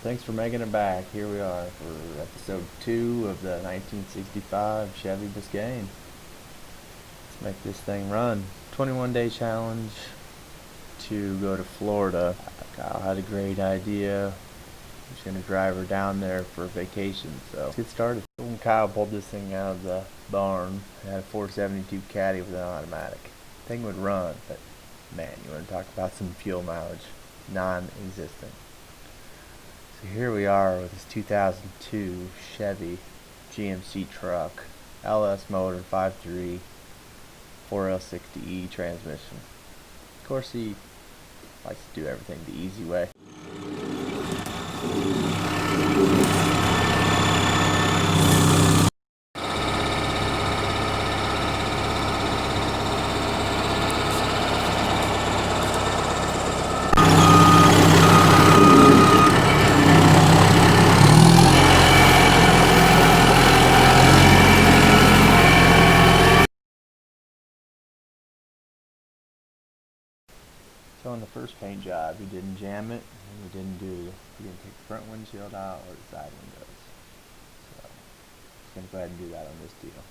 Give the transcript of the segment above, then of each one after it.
thanks for making it back. Here we are for episode 2 of the 1965 Chevy Biscayne. Let's make this thing run. 21-day challenge to go to Florida. Kyle had a great idea. He's going to drive her down there for a vacation, so let's get started. When Kyle pulled this thing out of the barn, it had a 472 Caddy with an automatic. Thing would run, but man, you want to talk about some fuel mileage. Non-existent. So here we are with this 2002 Chevy GMC truck, LS motor, 5.3, 4L60E transmission. Of course, he likes to do everything the easy way. So on the first paint job, he didn't jam it, and he didn't take the front windshield out or the side windows. So he's going to go ahead and do that on this deal.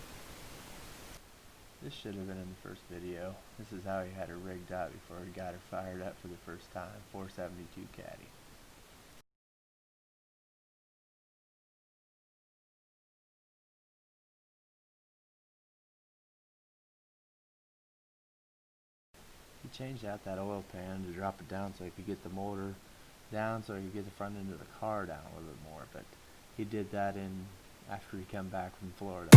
This should have been in the first video. This is how he had her rigged up before he got her fired up for the first time. 472 Caddy. He changed out that oil pan to drop it down so he could get the motor down, so he could get the front end of the car down a little bit more. But he did that after he came back from Florida.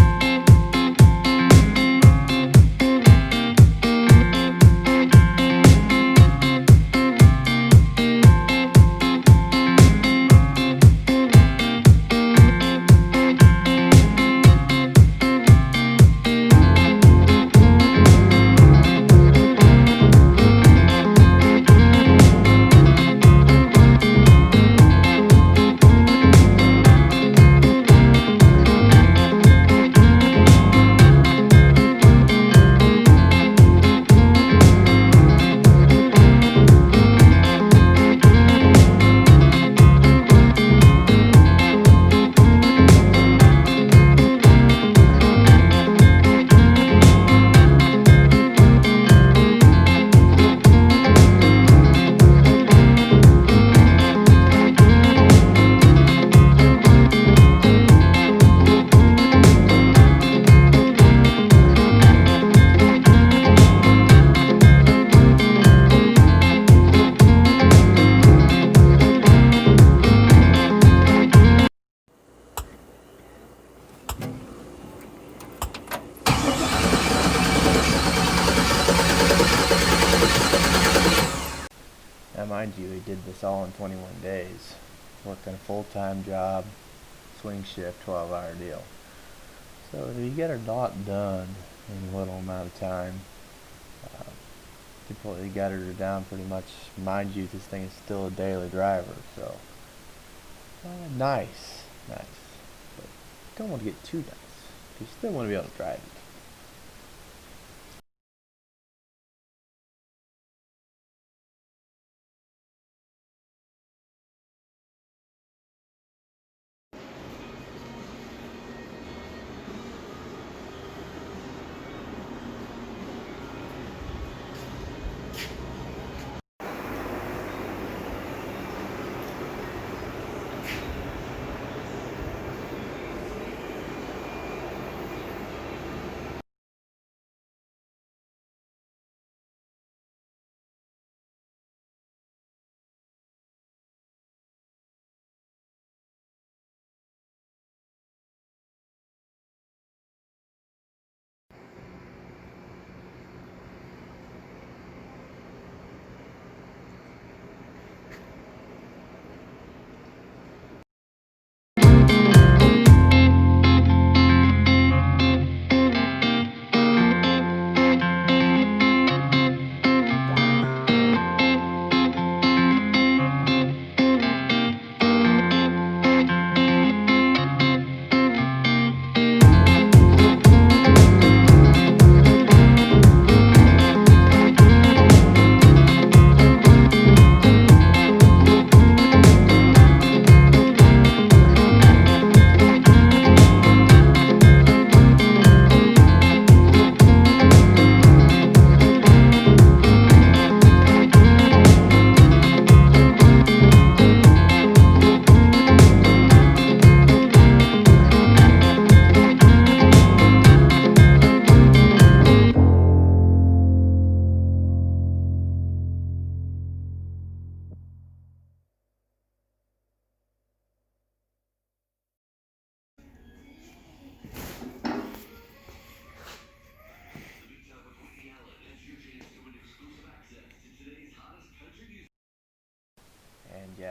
Now mind you, he did this all in 21 days, working a full-time job, swing shift, 12-hour deal. So if you get a lot done in a little amount of time, completely gutted her down pretty much. Mind you, this thing is still a daily driver, so nice, but don't want to get too nice. You still want to be able to drive it.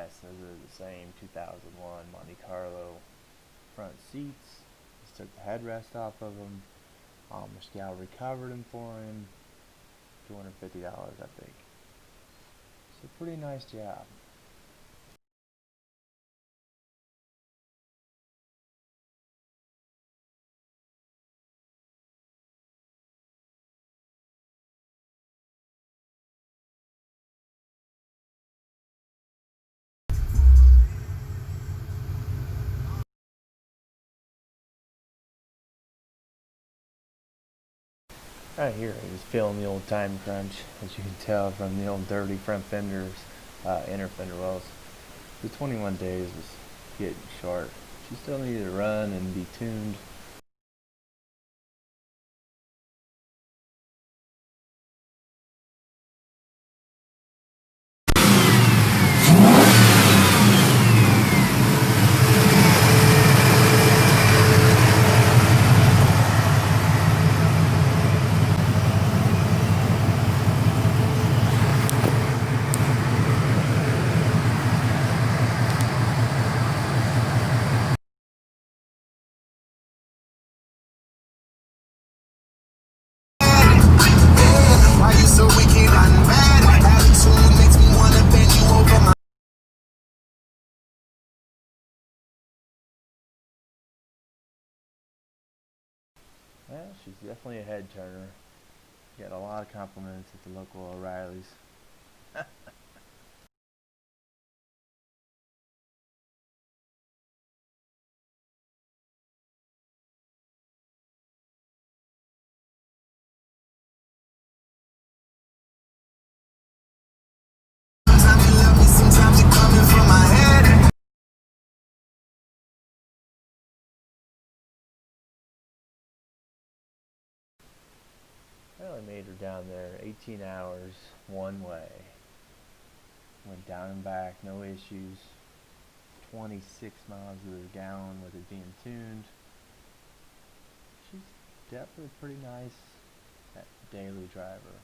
nice. Those are the same 2001 Monte Carlo front seats. Just took the headrest off of them. Amish gal recovered them for him. $250, I think. So pretty nice job. Right here, he's feeling the old time crunch, as you can tell from the old dirty front fenders, inner fender wells. The 21 days was getting short. She still needed to run and be tuned. Yeah, she's definitely a head turner. Got a lot of compliments at the local O'Reilly's. I only made her down there 18 hours one way. Went down and back, no issues. 26 miles to the gallon with it being tuned. She's definitely pretty nice daily driver.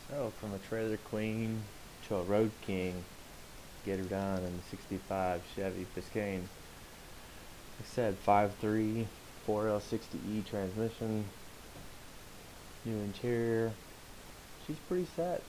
So from a trailer queen to a road king, get her done in the 65 Chevy Biscayne. Like I said, 5.3 4L60E transmission, new interior. She's pretty set.